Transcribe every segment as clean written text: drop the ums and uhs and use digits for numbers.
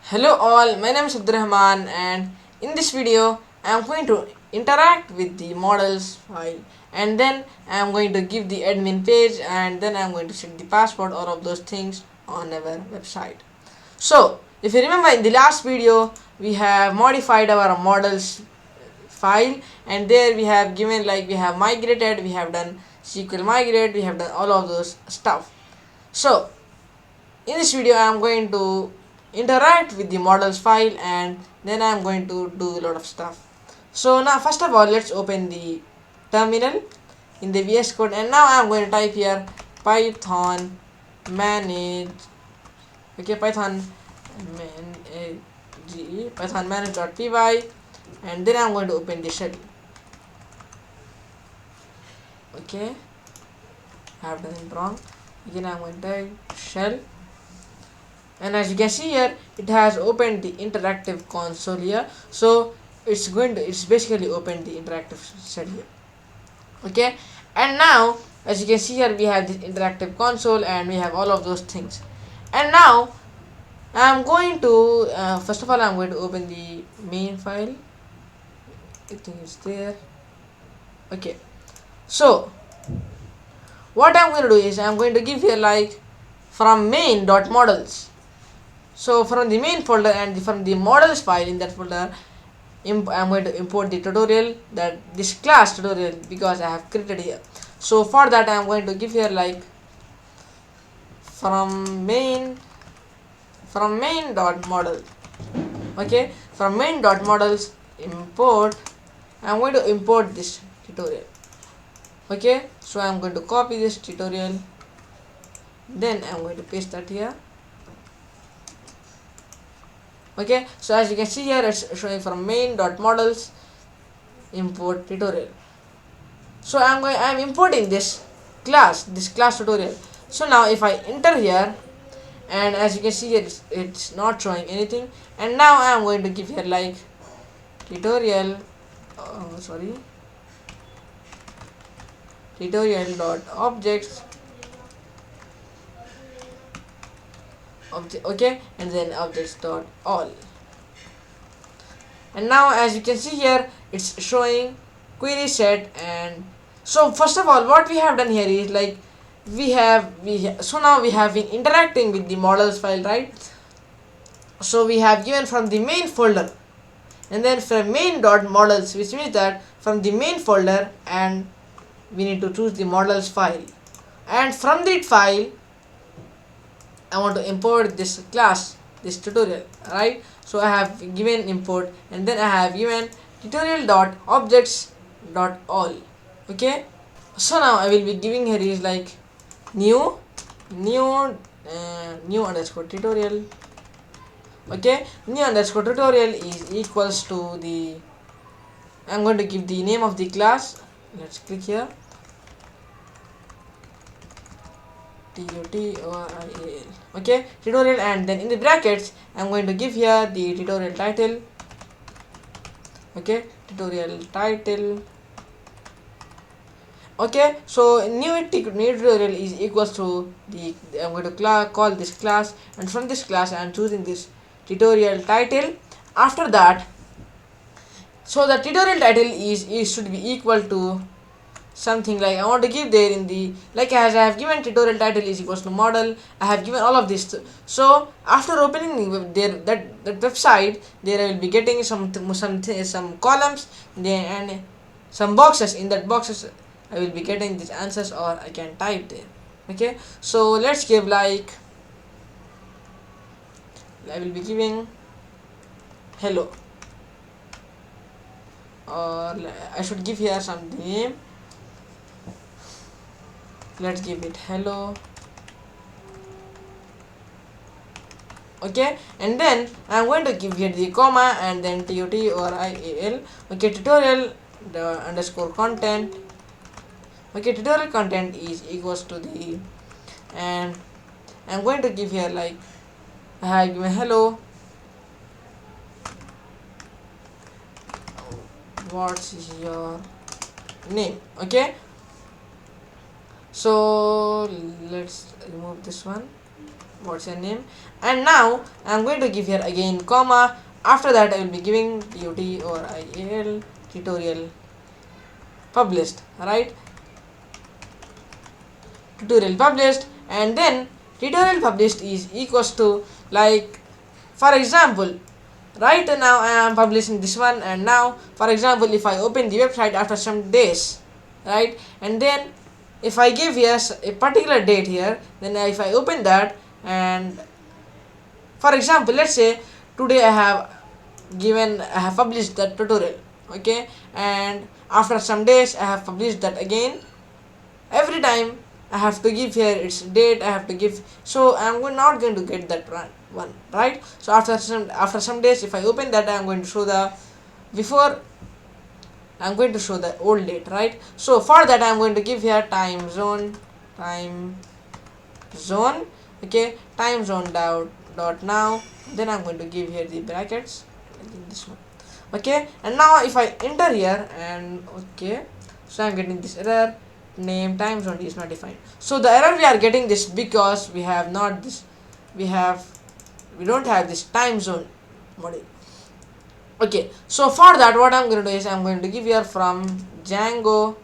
Hello all, my name is Rahman and in this video I am going to interact with the models file and then I am going to give the admin page and then I am going to set the password, all of those things on our website. So if you remember in the last video we have modified our models file and there we have given we have migrated, we have done SQL migrate, we have done all of those stuff. So in this video I am going to interact with the models file and then I am going to do a lot of stuff. So now first of all let's open the terminal in the VS Code and now I am going to type here python manage, okay, python manage.py and then I am going to open the shell. Okay, I have done it wrong. Again I am going to type shell. And as you can see here, it has opened the interactive console here. So it's basically opened the interactive set here. Okay, and now as you can see here, we have this interactive console and we have all of those things. And now I'm going to first of all I'm going to open the main file. I think it's there. Okay, so what I'm going to do is I'm going to give here from main.models. So from the main folder and from the models file in that folder, I'm going to import the tutorial, that this class tutorial, because I have created here. So for that I'm going to give here from main.model. Okay, from main.models import, I'm going to import this tutorial. Okay, so I'm going to copy this tutorial, then I'm going to paste that here. Okay, so as you can see here, it's showing from main.models import tutorial. So I'm importing this class tutorial. So now if I enter here, and as you can see here, it's not showing anything. And now I am going to give here tutorial tutorial.objects okay, and then objects.all. And now as you can see here, it's showing query set. And so first of all what we have done here is so now we have been interacting with the models file, right? So we have given from the main folder and then from main.models, which means that from the main folder, and we need to choose the models file, and from that file I want to import this class, this tutorial, right? So I have given import and then I have given tutorial.objects.all. okay, so now I will be giving here is new underscore tutorial. Okay, new underscore tutorial is equals to the, I'm going to give the name of the class. Let's click here, tutorial. Okay, tutorial, and then in the brackets I'm going to give here the tutorial title. Okay, tutorial title. Okay, so new tutorial is equals to the, I'm going to call this class, and from this class I am choosing this tutorial title. After that, so the tutorial title is should be equal to something I want to give there in the, as I have given tutorial title is equals to model, I have given all of this. So after opening that website, there I will be getting some columns there and some boxes. In that boxes I will be getting these answers, or I can type there. Okay, so let's give I will be giving hello, or I should give here some name. Let's give it hello. Okay, and then I'm going to give here the comma and then tutorial. Okay, tutorial the underscore content. Okay, tutorial content is equals to the, and I'm going to give here I have given hello, what's your name. Okay, so let's remove this one. what's your name, and now I'm going to give here again comma. After that I will be giving tutorial tutorial published, right? Tutorial published, and then tutorial published is equals to, like, for example, right now I am publishing this one, and now for example if I open the website after some days, right, and then if I give here a particular date here, then if I open that, and for example let's say today I have published that tutorial, okay, and after some days I have published that again. Every time I have to give here its date, I have to give, so I'm not going to get that one, right? So after some days if I open that, I'm going to show the before, I'm going to show the old date, right? So for that I'm going to give here time zone, okay, time zone dot now, then I'm going to give here the brackets, this one, okay, and now if I enter here, and okay, so I'm getting this error, name time zone is not defined. So the error we are getting this because we have not this, we don't have this time zone module. Okay, so for that what I'm going to do is I'm going to give here from Django,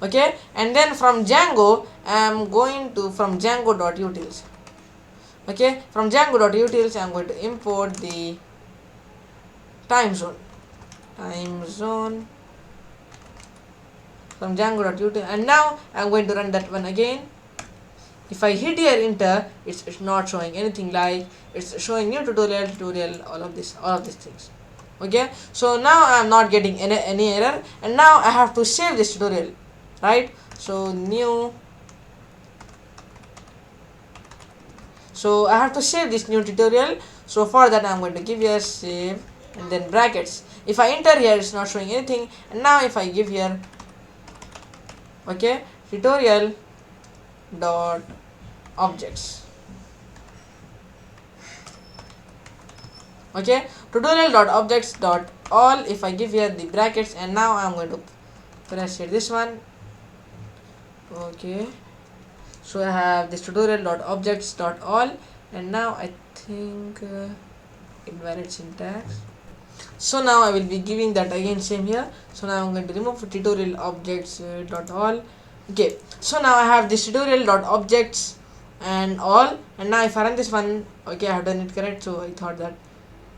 okay, and then from Django I'm going to from Django.utils, okay, from Django.utils I'm going to import the time zone from Django.util, and now I'm going to run that one again. If I hit here enter, it's not showing anything, like it's showing new tutorial, all of these things, okay. So now I'm not getting any error, and now I have to save this tutorial, right? So new, so I have to save this new tutorial. So for that I'm going to give here save and then brackets. If I enter here, it's not showing anything, and now if I give here, okay, tutorial dot objects, okay, tutorial dot objects dot all, if I give here the brackets, and now I'm going to press here this one, okay, so I have this tutorial dot objects dot all, and now I think invalid syntax. So now I will be giving that again same here. So now I'm going to remove tutorial objects dot all, okay. So now I have this tutorial dot objects and all, and now if I run this one, okay, I have done it correct, so I thought that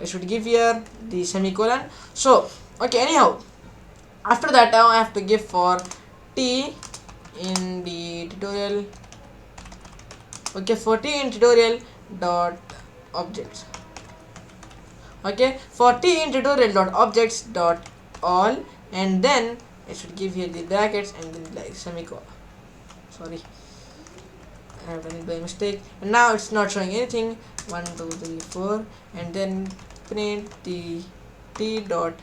I should give here the semicolon. So okay, anyhow, after that now I have to give for t in the tutorial, okay, for t in tutorial dot objects, okay, for t in tutorial dot objects dot all, and then I should give here the brackets and then like semicolon, sorry, I have done it by mistake, and now it's not showing anything, 1 2 3 4, and then print the t dot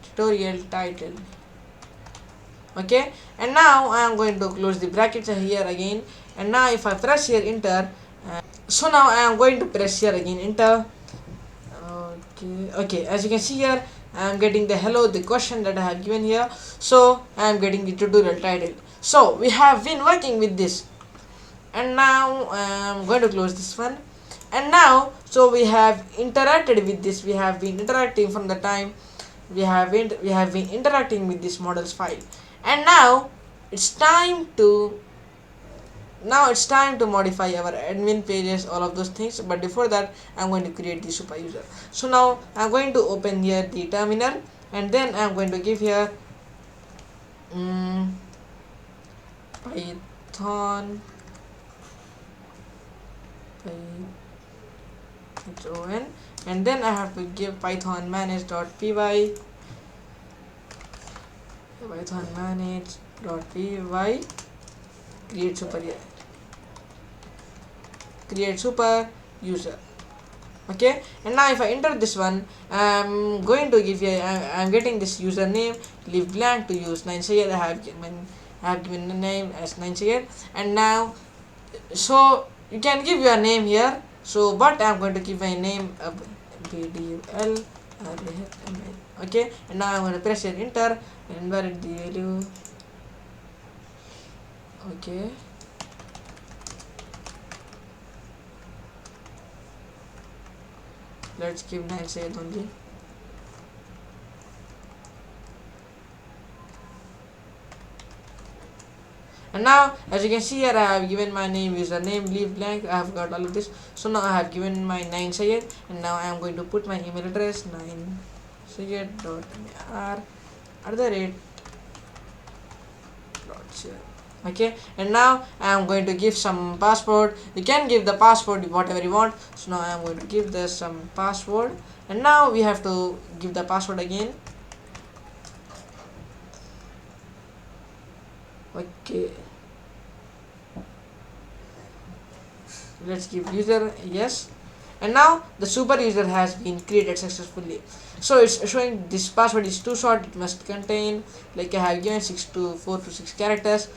tutorial title, okay, and now I am going to close the brackets here again, and now if I press here enter, so now I am going to press here again enter, okay, as you can see here I am getting the hello, the question that I have given here, so I am getting the tutorial title. So we have been working with this, and now I am going to close this one, and now so we have interacted with this, we have been interacting from the time we have been interacting with this models file, and now it's time to modify our admin pages, all of those things, but before that I'm going to create the super user. So now I'm going to open here the terminal, and then I'm going to give here Python and then I have to give python manage.py, create super user, okay, and now if I enter this one, I'm going to give here, I'm getting this username, leave blank to use 9 Sayed. I have given the name as 9 Sayed, and now so you can give your name here, so but I'm going to give my name Abdul, okay, and now I'm going to press here enter and invalid the value, Okay, let's give 9 seconds only. And now as you can see here, I have given my name, username, leave blank. I have got all of this. So now I have given my 9 Sayed, and now I am going to put my email address 9 Sayed.r at the rate okay. And now I am going to give some password. You can give the password whatever you want. So now I am going to give this some password, and now we have to give the password again. Okay, let's give user yes, and now the super user has been created successfully. So it's showing this password is too short, it must contain, like I have given 4 to 6 characters,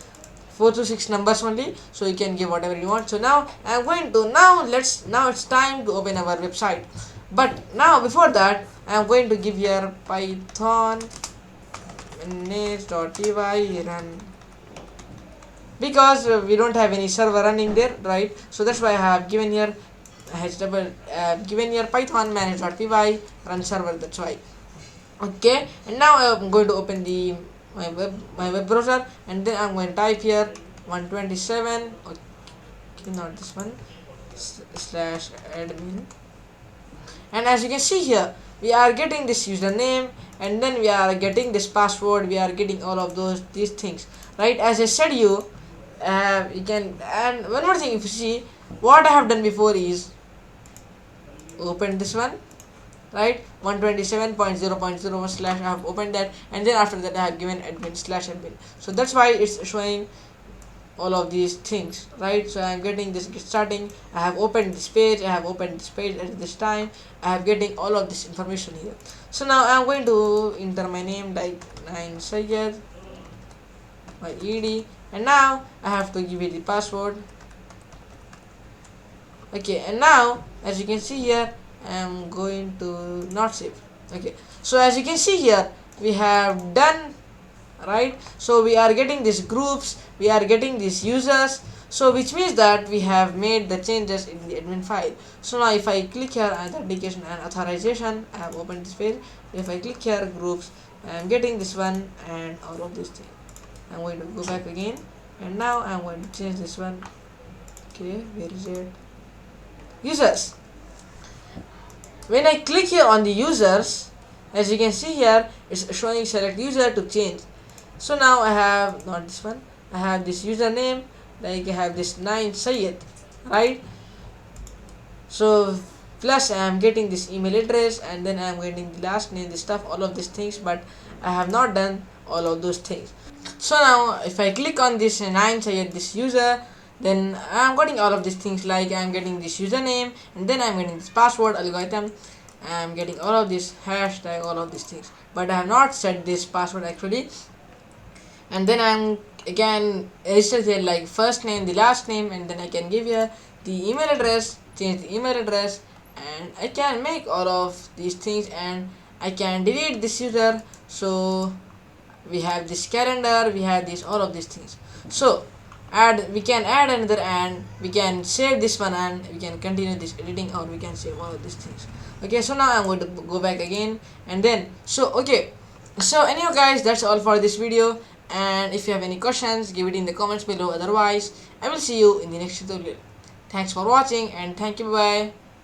4 to 6 numbers only, so you can give whatever you want. So now I'm going to now it's time to open our website. But now before that I'm going to give here python manage.py run, because we don't have any server running there, right? So that's why I have given here given here python manage.py run server, that's why. Okay, and now I'm going to open the my web browser, and then I'm going to type here 127 okay, not this one slash admin, and as you can see here we are getting this username, and then we are getting this password, we are getting all of these things, right? As I said you can, and one more thing, if you see what I have done before is open this one, right? 127.0.0 slash I have opened that, and then after that I have given admin slash admin, so that's why it's showing all of these things, right? So I'm getting this get starting, I have opened this page, I have opened this page at this time, I have getting all of this information here. So now I'm going to enter my name like 9 Sayed, my ed, and now I have to give it the password. Okay, and now as you can see here I'm going to not save. Okay, so as you can see here we have done, right? So we are getting these groups, we are getting these users, so which means that we have made the changes in the admin file. So now if I click here authentication and authorization, I have opened this page. If I click here groups, I am getting this one and all of these things. I'm going to go back again, and now I'm going to change this one. Okay, where is it? Users. When I click here on the users, as you can see here it's showing select user to change. So now I have not this one, I have this username, like I have this 9 Sayed, right? So plus I am getting this email address, and then I am getting the last name, this stuff, all of these things, but I have not done all of those things. So now if I click on this 9 Sayed, this user, then I'm getting all of these things, like I'm getting this username, and then I'm getting this password algorithm, I'm getting all of this hashtag, all of these things, but I have not set this password actually. And then I'm again registered here like first name, the last name, and then I can give here the email address, change the email address, and I can make all of these things, and I can delete this user. So we have this calendar, we have this all of these things. So we can add another, and we can save this one, and we can continue this editing, or we can save all of these things. Okay, so now I'm going to go back again, and then okay, so anyhow guys, that's all for this video, and if you have any questions, give it in the comments below. Otherwise I will see you in the next tutorial. Thanks for watching, and thank you, bye bye.